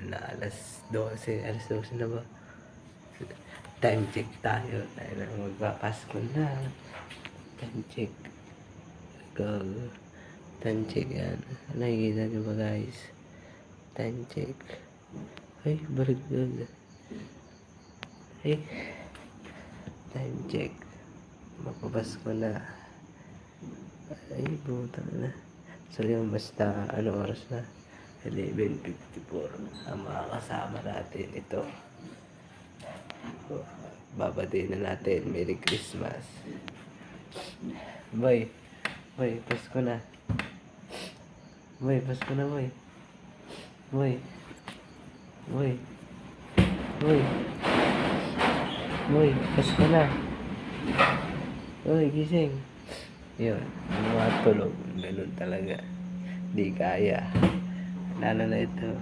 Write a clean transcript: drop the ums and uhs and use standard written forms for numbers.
na alas 12 na ba? Time check tayo. Tayo na magpapasko na. Time check. Go. Time check yan. Nakikita nyo ba guys? Time check. Ay, baragdag. Ay. Time check. Magpapasko na. Ay, butang na. So yun, basta ano oras na? 11:54. Ang mga kasama natin ito. Babatiin na natin. Merry Christmas. Boy, Pasko na. Boy, Pasko na, boy. Boy, Pasko na. Boy, gising. Yun, mga tulog. Ganun talaga. Di kaya. Lalo na ito.